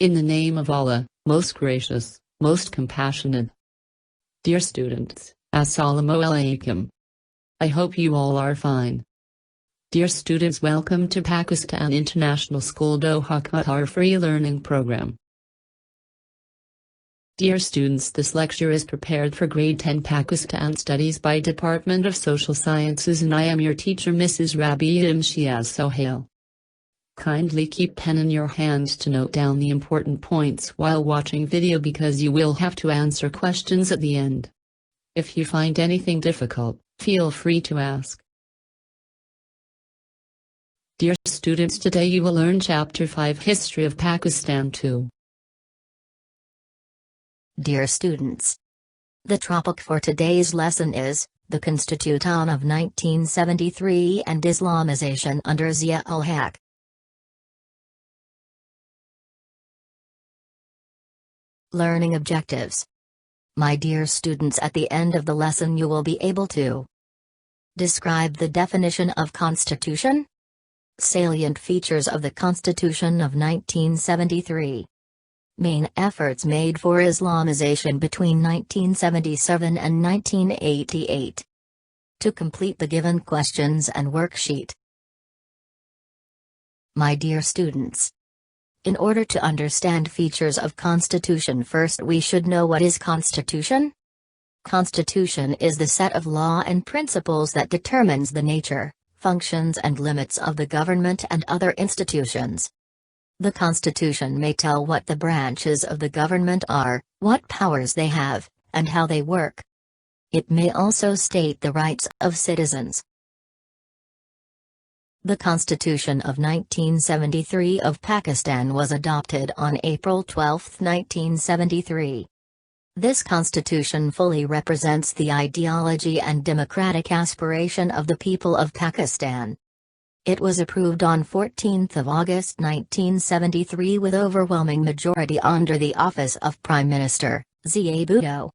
In the name of Allah, most gracious, most compassionate. Dear students, Assalamu alaikum. I hope you all are fine. Dear students, welcome to Pakistan International School Doha Qatar free learning program. Dear students, this lecture is prepared for grade 10 Pakistan Studies by Department of Social Sciences, and I am your teacher, Mrs. Rabia Imtiaz Sohail. Kindly keep pen in your hands to note down the important points while watching video, because you will have to answer questions at the end. If you find anything difficult, feel free to ask. Dear students, today you will learn Chapter 5 History of Pakistan 2. Dear students, the topic for today's lesson is the Constitution of 1973 and Islamization under Zia-ul-Haq. Learning objectives. My dear students, at the end of the lesson you will be able to describe the definition of Constitution, salient features of the Constitution of 1973, main efforts made for Islamization between 1977 and 1988. To complete the given questions and worksheet. My dear students, in order to understand features of Constitution, first we should know what is Constitution. Constitution is the set of law and principles that determines the nature, functions and limits of the government and other institutions. The Constitution may tell what the branches of the government are, what powers they have, and how they work. It may also state the rights of citizens. The Constitution of 1973 of Pakistan was adopted on April 12, 1973. This constitution fully represents the ideology and democratic aspiration of the people of Pakistan. It was approved on 14 August 1973 with overwhelming majority under the office of Prime Minister, Zia-ul-Haq.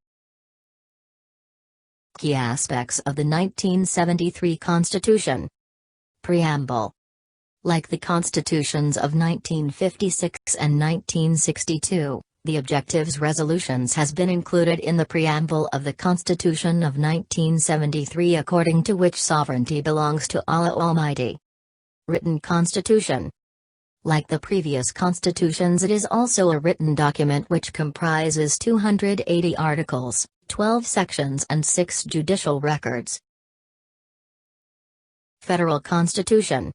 Key aspects of the 1973 Constitution. Preamble. Like the constitutions of 1956 and 1962, the objectives resolutions has been included in the preamble of the Constitution of 1973, according to which sovereignty belongs to Allah Almighty. Written Constitution. Like the previous constitutions, it is also a written document which comprises 280 articles, 12 sections and 6 judicial records. Federal Constitution.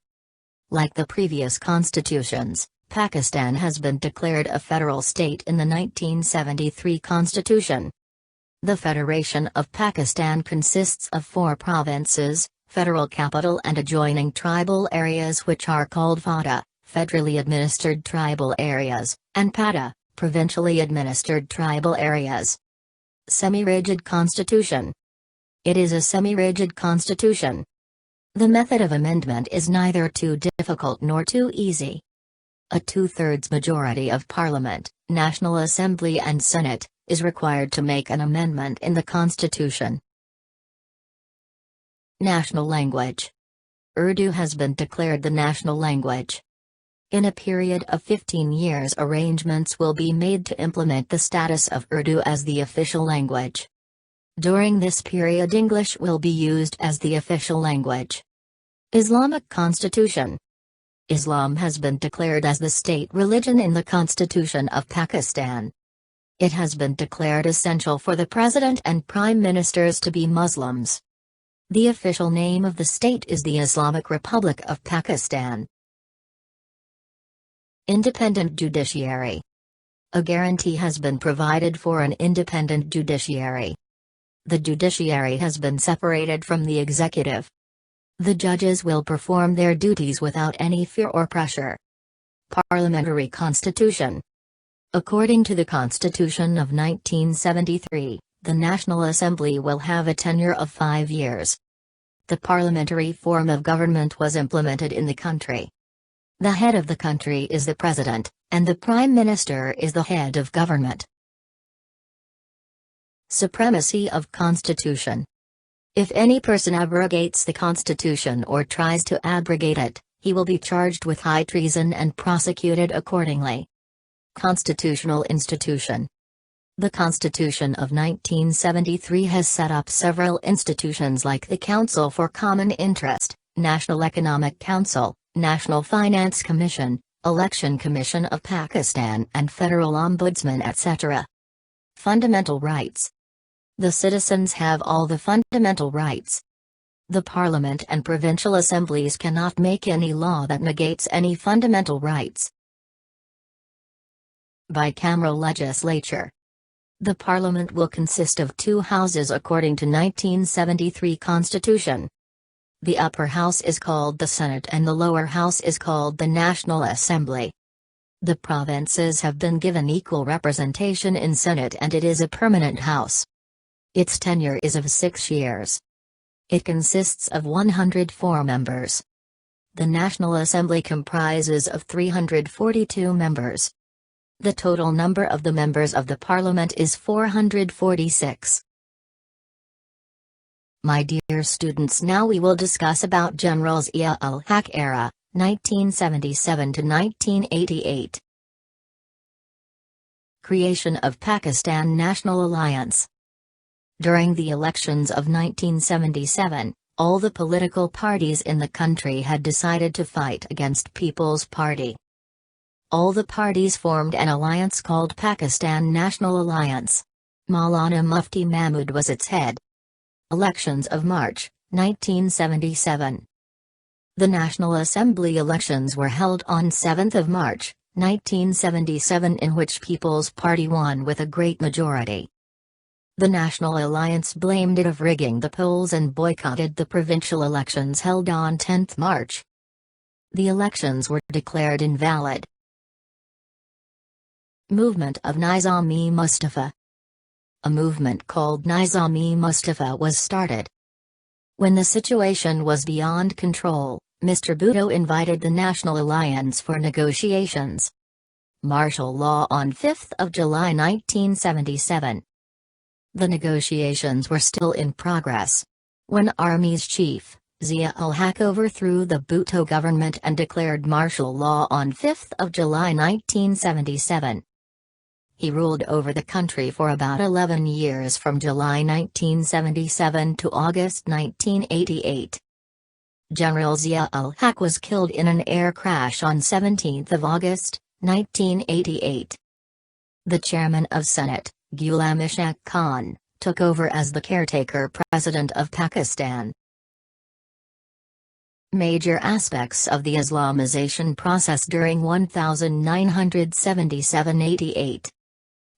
Like the previous constitutions, Pakistan has been declared a federal state in the 1973 Constitution. The Federation of Pakistan consists of 4 provinces, federal capital and adjoining tribal areas which are called FATA, federally administered tribal areas, and PATA, provincially administered tribal areas. Semi-rigid Constitution. It is a semi-rigid constitution. The method of amendment is neither too difficult nor too easy. A 2/3 majority of Parliament, National Assembly and Senate, is required to make an amendment in the Constitution. National language. Urdu has been declared the national language. In a period of 15 years, arrangements will be made to implement the status of Urdu as the official language. During this period, English will be used as the official language. Islamic Constitution. Islam has been declared as the state religion in the Constitution of Pakistan. It has been declared essential for the President and Prime Ministers to be Muslims. The official name of the state is the Islamic Republic of Pakistan. Independent Judiciary. A guarantee has been provided for an independent judiciary. The judiciary has been separated from the executive. The judges will perform their duties without any fear or pressure. Parliamentary Constitution. According to the Constitution of 1973, the National Assembly will have a tenure of 5 years. The parliamentary form of government was implemented in the country. The head of the country is the President, and the Prime Minister is the head of government. Supremacy of Constitution. If any person abrogates the Constitution or tries to abrogate it, he will be charged with high treason and prosecuted accordingly. constitutional institution. The Constitution of 1973 has set up several institutions like the Council for Common Interest, National Economic Council, National Finance Commission, Election Commission of Pakistan and Federal Ombudsman etc. Fundamental rights. The citizens have all the fundamental rights. The Parliament and provincial assemblies cannot make any law that negates any fundamental rights. Bicameral legislature. The Parliament will consist of two houses according to 1973 Constitution. The upper house is called the Senate and the lower house is called the National Assembly. The provinces have been given equal representation in Senate and it is a permanent house. Its tenure is of 6 years. It consists of 104 members. The National Assembly comprises of 342 members. The total number of the members of the Parliament is 446. My dear students, now we will discuss about General Zia-ul-Haq era, 1977 to 1988. Creation of Pakistan National Alliance. During the elections of 1977, all the political parties in the country had decided to fight against People's Party. All the parties formed an alliance called Pakistan National Alliance. Maulana Mufti Mahmud was its head. Elections of March, 1977. The National Assembly elections were held on 7th of March, 1977, in which People's Party won with a great majority. The National Alliance blamed it of rigging the polls and boycotted the provincial elections held on 10th March. The elections were declared invalid. Movement of Nizam-e-Mustafa. A movement called Nizam-e-Mustafa was started. When the situation was beyond control, Mr. Bhutto invited the National Alliance for negotiations. Martial law on 5th of July 1977. The negotiations were still in progress. When Army's chief, Zia-ul-Haq, overthrew the Bhutto government and declared martial law on 5th of July 1977. He ruled over the country for about 11 years from July 1977 to August 1988. General Zia-ul-Haq was killed in an air crash on 17th of August, 1988. The chairman of Senate, Ghulam Ishaq Khan, took over as the caretaker president of Pakistan. Major aspects of the Islamization process during 1977–88.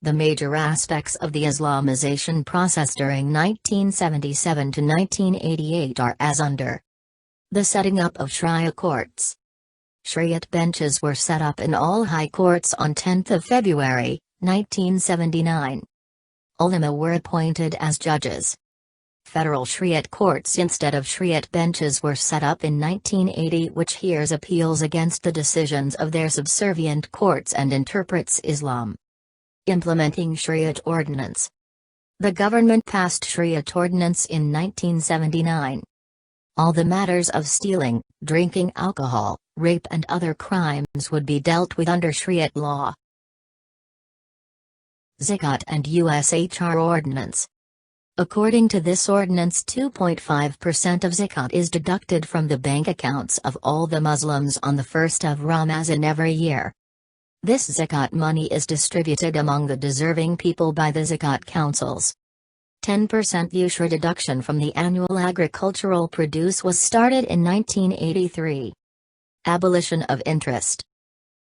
The major aspects of the Islamization process during 1977 to 1988 are as under. The setting up of Sharia courts. Shariat benches were set up in all high courts on 10th of February, 1979. Ulama were appointed as judges. Federal Shariat courts instead of Shariat benches were set up in 1980, which hears appeals against the decisions of their subservient courts and interprets Islam. Implementing Shariat Ordinance. The government passed Shariat Ordinance in 1979. All the matters of stealing, drinking alcohol, rape and other crimes would be dealt with under Shariat law. Zakat and USHR Ordinance. According to this ordinance, 2.5% of zakat is deducted from the bank accounts of all the Muslims on the 1st of Ramazan every year. This zakat money is distributed among the deserving people by the zakat councils. 10% ushra deduction from the annual agricultural produce was started in 1983. Abolition of interest.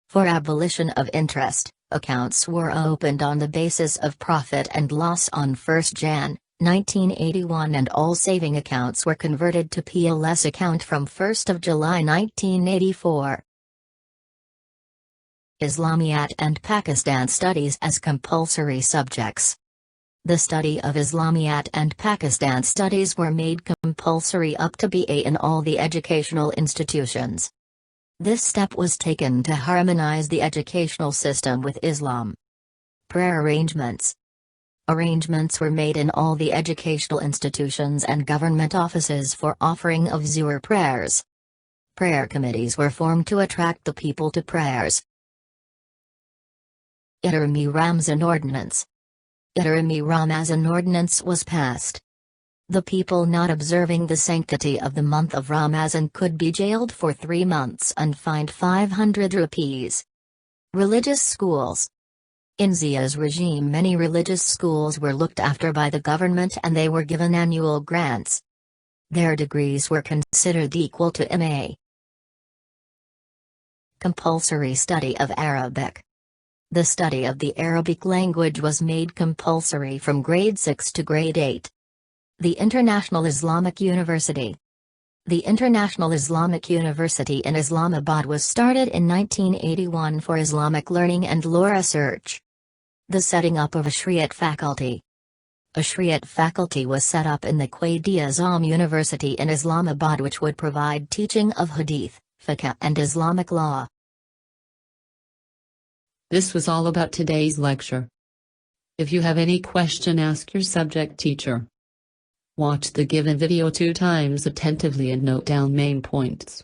For abolition of interest, accounts were opened on the basis of profit and loss on 1st Jan. 1981 and all saving accounts were converted to PLS account from 1st of July 1984. Islamiyat and Pakistan studies as compulsory subjects. The study of Islamiyat and Pakistan studies were made compulsory up to BA in all the educational institutions. This step was taken to harmonize the educational system with Islam. Prayer arrangements. Arrangements were made in all the educational institutions and government offices for offering of Zuhr prayers. Prayer committees were formed to attract the people to prayers. Itarmi Ramzan Ordinance. Itarmi Ramazan Ordinance was passed. The people not observing the sanctity of the month of Ramazan could be jailed for 3 months and fined 500 rupees. Religious schools. In Zia's regime, many religious schools were looked after by the government and they were given annual grants. Their degrees were considered equal to MA. Compulsory study of Arabic. The study of the Arabic language was made compulsory from grade 6 to grade 8. The International Islamic University. The International Islamic University in Islamabad was started in 1981 for Islamic learning and law research. The setting up of a Shariat faculty. A Shariat faculty was set up in the Quaid-e-Azam University in Islamabad, which would provide teaching of Hadith, Fiqh and Islamic law. This was all about today's lecture. If you have any question, ask your subject teacher. Watch the given video 2 times attentively and note down main points.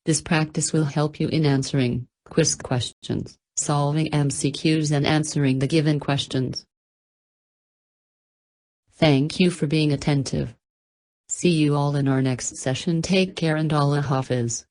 This practice will help you in answering quiz questions, solving MCQs and answering the given questions. Thank you for being attentive. See you all in our next session. Take care and Allah Hafiz.